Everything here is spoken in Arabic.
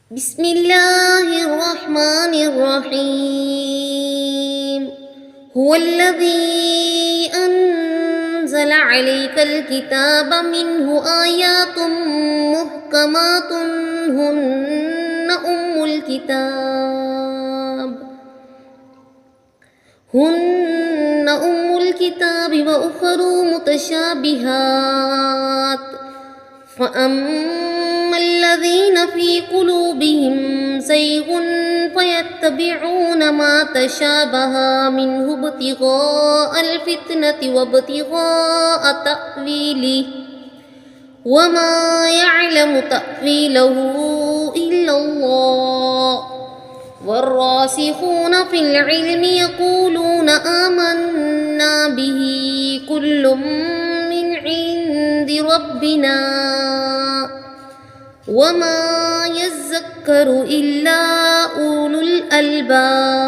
بسم الله الرحمن الرحيم. هو الذي أنزل عليك الكتاب منه آيات محكمات هن أم الكتاب وأخر متشابهات، فأما الذين في قلوبهم زيغ فيتبعون ما تشابه منه ابتغاء الفتنة وابتغاء تأويله، وما يعلم تأويله إلا الله. والراسخون في العلم يقولون آمنا به كل من عند ربنا وما يذكر إلا أولو الألباب.